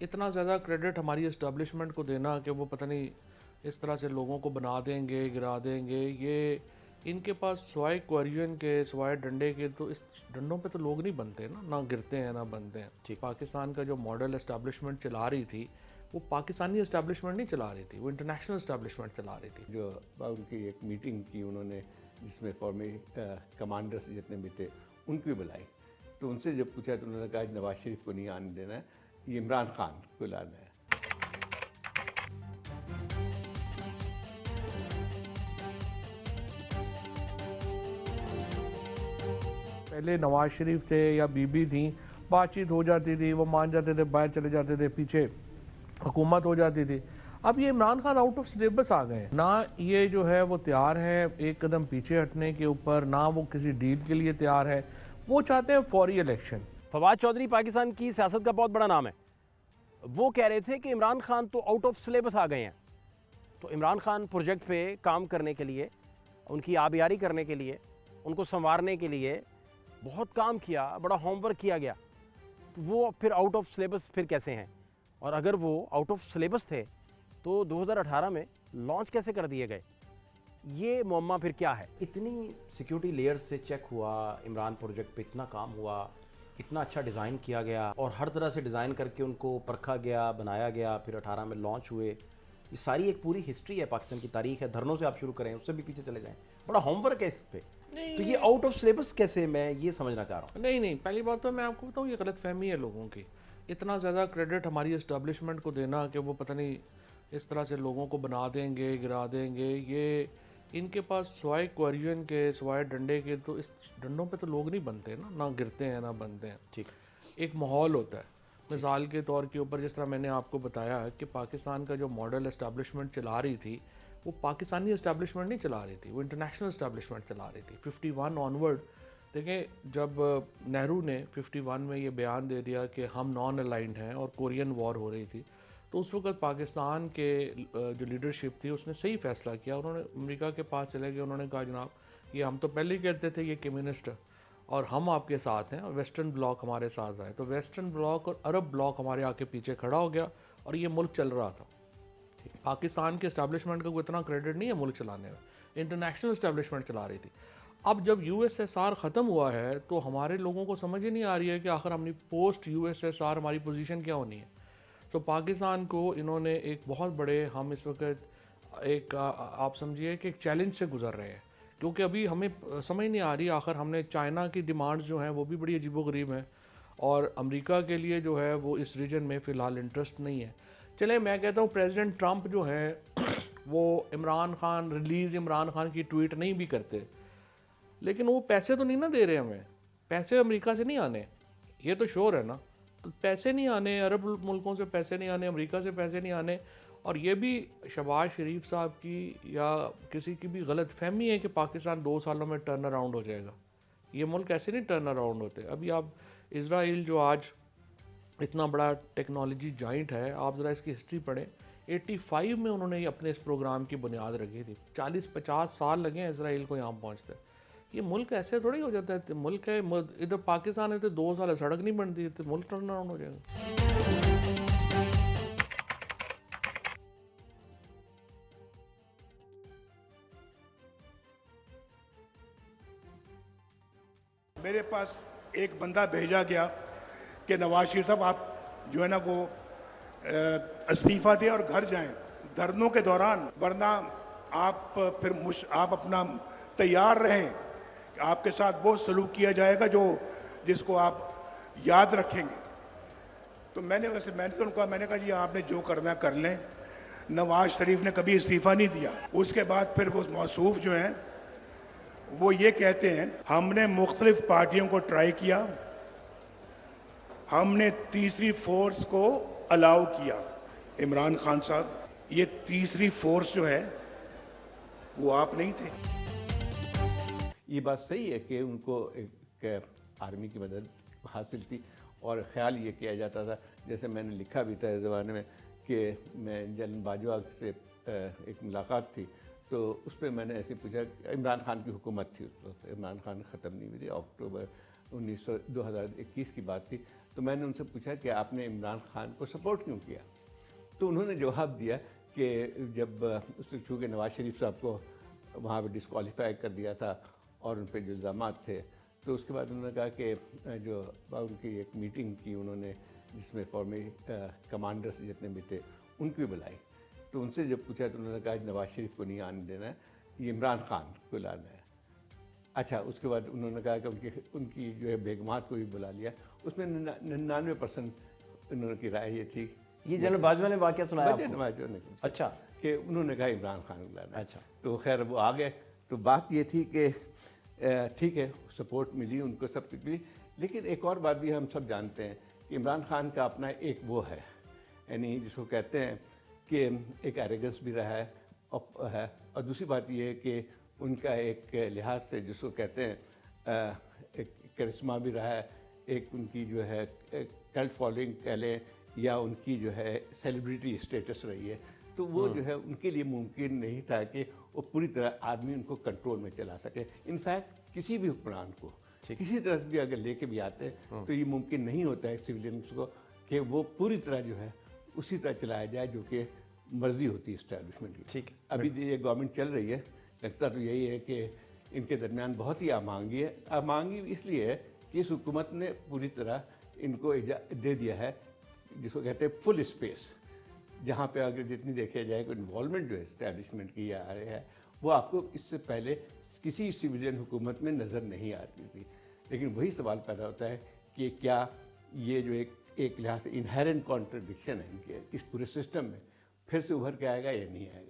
इतना ज़्यादा क्रेडिट हमारी इस्टेब्लिशमेंट को देना कि वो पता नहीं इस तरह से लोगों को बना देंगे, गिरा देंगे, ये इनके पास सिवाय क्वेरियन के, सिवाय डंडे के, तो इस डंडों पे तो लोग नहीं बनते ना गिरते हैं ना बनते हैं। पाकिस्तान का जो मॉडल इस्टेब्लिशमेंट चला रही थी वो पाकिस्तानी इस्टेब्लिशमेंट नहीं चला रही थी, वो इंटरनेशनल इस्टेब्लिशमेंट चला रही थी। जो उनकी एक मीटिंग की उन्होंने, जिसमें फॉर्मी कमांडर्स जितने भी थे उनको भी बुलाई, तो उनसे जब पूछा तो उन्होंने कहा नवाज शरीफ को नहीं आने देना है, ये इमरान खान को लाना है। पहले नवाज शरीफ थे या बीबी थी, बातचीत हो जाती थी, वो मान जाते थे, बाहर चले जाते थे, पीछे हुकूमत हो जाती थी। अब ये Imran Khan out of syllabus आ गए, ना ये जो है वो तैयार है एक कदम पीछे हटने के ऊपर, ना वो किसी डील के लिए तैयार है, वो चाहते हैं फौरी इलेक्शन। फवाद चौधरी पाकिस्तान की सियासत का बहुत बड़ा नाम है। वो कह रहे थे कि इमरान खान तो आउट ऑफ सिलेबस आ गए हैं, तो इमरान खान प्रोजेक्ट पे काम करने के लिए, उनकी आबियारी करने के लिए, उनको संवारने के लिए बहुत काम किया, बड़ा होमवर्क किया गया, तो वो फिर आउट ऑफ सिलेबस फिर कैसे हैं? और अगर वो आउट ऑफ सिलेबस थे तो 2018 में लॉन्च कैसे कर दिए गए? ये मुअम्मा फिर क्या है? इतनी सिक्योरिटी लेयर से चेक हुआ, इमरान प्रोजेक्ट पे इतना काम हुआ, इतना अच्छा डिज़ाइन किया गया और हर तरह से डिज़ाइन करके उनको परखा गया, बनाया गया, फिर 18 में लॉन्च हुए। ये सारी एक पूरी हिस्ट्री है, पाकिस्तान की तारीख है। धरनों से आप शुरू करें, उससे भी पीछे चले जाएं, बड़ा होमवर्क है इस पे। तो ये आउट ऑफ सिलेबस कैसे, मैं ये समझना चाह रहा हूँ। नहीं, पहली बात तो मैं आपको बताऊँ, ये गलत फहमी है लोगों की। इतना ज़्यादा क्रेडिट हमारी इस्टेब्लिशमेंट को देना कि वो पता नहीं इस तरह से लोगों को बना देंगे, गिरा देंगे, ये इनके पास सिवाय क्वेरियन के, सिवाय डंडे के, तो इस डंडों पे तो लोग नहीं बनते ना गिरते हैं ना बनते हैं। ठीक, एक माहौल होता है। मिसाल के तौर के ऊपर जिस तरह मैंने आपको बताया कि पाकिस्तान का जो मॉडल इस्टेब्लिशमेंट चला रही थी वो पाकिस्तानी इस्टेब्लिशमेंट नहीं चला रही थी, वो इंटरनेशनल इस्टेब्लिशमेंट चला रही थी। 51 ऑनवर्ड देखें, जब नेहरू ने 51 में ये बयान दे दिया कि हम नॉन अलाइंड हैं और कोरियन वॉर हो रही थी, तो उस वक्त पाकिस्तान के जो लीडरशिप थी उसने सही फैसला किया। उन्होंने अमेरिका के पास चले गए, उन्होंने कहा जनाब ये हम तो पहले ही कहते थे ये कम्युनिस्ट है और हम आपके साथ हैं और वेस्टर्न ब्लॉक हमारे साथ आए। तो वेस्टर्न ब्लॉक और अरब ब्लॉक हमारे आके पीछे खड़ा हो गया और ये मुल्क चल रहा था। पाकिस्तान के इस्टेब्लिशमेंट का कोई इतना क्रेडिट नहीं है मुल्क चलाने में, इंटरनेशनल इस्टेब्लिशमेंट चला रही थी। अब जब यूएसएसआर ख़त्म हुआ है तो हमारे लोगों को समझ ही नहीं आ रही है कि आखिर हमारी पोस्ट यूएसएसआर हमारी पोजीशन क्या होनी है। तो पाकिस्तान को इन्होंने एक बहुत बड़े, हम इस वक्त एक आप समझिए कि एक चैलेंज से गुजर रहे हैं, क्योंकि अभी हमें समझ नहीं आ रही आखिर हमने चाइना की डिमांड्स जो हैं वो भी बड़ी अजीबोगरीब हैं और अमेरिका के लिए जो है वो इस रीजन में फ़िलहाल इंटरेस्ट नहीं है। चले, मैं कहता हूँ प्रेसिडेंट ट्रंप जो है वो इमरान खान की ट्वीट नहीं भी करते, लेकिन वो पैसे तो नहीं ना दे रहे हमें, पैसे अमेरिका से नहीं आने, ये तो श्योर है ना। तो पैसे नहीं आने, अरब मुल्कों से पैसे नहीं आने, अमेरिका से पैसे नहीं आने। और ये भी शहबाज शरीफ साहब की या किसी की भी गलत फहमी है कि पाकिस्तान 2 सालों में टर्न अराउंड हो जाएगा। ये मुल्क ऐसे नहीं टर्न अराउंड होते। अभी आप इज़राइल जो आज इतना बड़ा टेक्नोलॉजी जाइंट है, आप ज़रा इसकी हिस्ट्री पढ़ें। 85 में उन्होंने अपने इस प्रोग्राम की बुनियाद रखी थी। 40-50 साल लगे हैं इसराइल को यहाँ पहुँचते। ये मुल्क ऐसे थोड़ी हो जाता है। मुल्क है, इधर पाकिस्तान है तो 2 साल सड़क नहीं बनती तो मुल्क टर्न अराउंड हो जाएगा। मेरे पास एक बंदा भेजा गया कि नवाज शरीफ साहब आप जो है ना वो इस्तीफा दें और घर जाएं धरनों के दौरान, वरना आप फिर आप अपना तैयार रहें, आपके साथ वो सलूक किया जाएगा जिसको आप याद रखेंगे। तो मैंने तो उनको मैंने कहा जी आपने जो करना कर लें। नवाज शरीफ ने कभी इस्तीफा नहीं दिया। उसके बाद फिर वो मौसूफ जो हैं वो ये कहते हैं हमने मुख्तलिफ पार्टियों को ट्राई किया, हमने तीसरी फोर्स को अलाउ किया। इमरान खान साहब, ये तीसरी फोर्स जो है वो आप नहीं थे। ये बात सही है कि उनको एक आर्मी की मदद हासिल थी और ख्याल ये किया जाता था, जैसे मैंने लिखा भी था इस ज़माने में कि मैं जनरल बाजवा से एक मुलाकात थी तो उस पर मैंने ऐसे पूछा, इमरान खान की हुकूमत थी उस वक्त, इमरान खान ख़त्म नहीं हुई थी, अक्टूबर 2021 की बात थी। तो मैंने उनसे पूछा कि आपने इमरान खान को सपोर्ट क्यों किया? तो उन्होंने जवाब दिया कि जब उसने चूँकि नवाज शरीफ साहब को वहाँ पे डिस्क्वालीफाई कर दिया था और उन पर जो इल्ज़ाम थे, तो उसके बाद उन्होंने कहा कि जो उनकी एक मीटिंग की उन्होंने, जिसमें कौमी कमांडर्स जितने भी थे उनकी बुलाई। तो उनसे जब पूछा तो उन्होंने कहा नवाज शरीफ को नहीं आने देना है, ये इमरान खान को लाना है। अच्छा, उसके बाद उन्होंने कहा कि उनकी जो है बेगमात को भी बुला लिया। उसमें 99% उन्होंने की राय ये थी, ये जनरल बाजवा ने वाकया सुनाया आपको? बाजवा ने अच्छा, कि उन्होंने कहा इमरान खान को लाना है। अच्छा। तो खैर वो आ गए। तो बात ये थी कि ठीक है, सपोर्ट मिली उनको, सब कुछ मिली, लेकिन एक और बात भी हम सब जानते हैं कि इमरान खान का अपना एक वो है, यानी जिसको कहते हैं कि एक एरोगेंस भी रहा है और दूसरी बात ये है कि उनका एक लिहाज से जिसको कहते हैं एक करिश्मा भी रहा है, एक उनकी जो है कल्ट फॉलोइंग कह लें या उनकी जो है सेलिब्रिटी स्टेटस रही है। तो वो जो है उनके लिए मुमकिन नहीं था कि वो पूरी तरह आदमी उनको कंट्रोल में चला सके। इनफैक्ट किसी भी हुक्मरान को किसी तरह भी अगर लेके भी आते हैं तो ये मुमकिन नहीं होता है सिविलियंस को कि वो पूरी तरह जो है उसी तरह चलाया जाए जो कि मर्जी होती है इस्टेब्लिशमेंट की। ठीक है। अभी ये गवर्नमेंट चल रही है, लगता तो यही है कि इनके दरमियान बहुत ही आमांगी है। आमांगी इसलिए है कि इस हुकूमत ने पूरी तरह इनको दे दिया है जिसको कहते हैं फुल स्पेस, जहाँ पे अगर जितनी देखा जाए कि इन्वॉल्वमेंट जो है इस्टेब्लिशमेंट की आ रही है वो आपको इससे पहले किसी सिविलियन हुकूमत में नज़र नहीं आती थी। लेकिन वही सवाल पैदा होता है कि क्या ये जो एक लिहाज से इनहेरेंट कॉन्ट्रडिक्शन है इनके इस पूरे सिस्टम में फिर से उभर के आएगा या नहीं आएगा।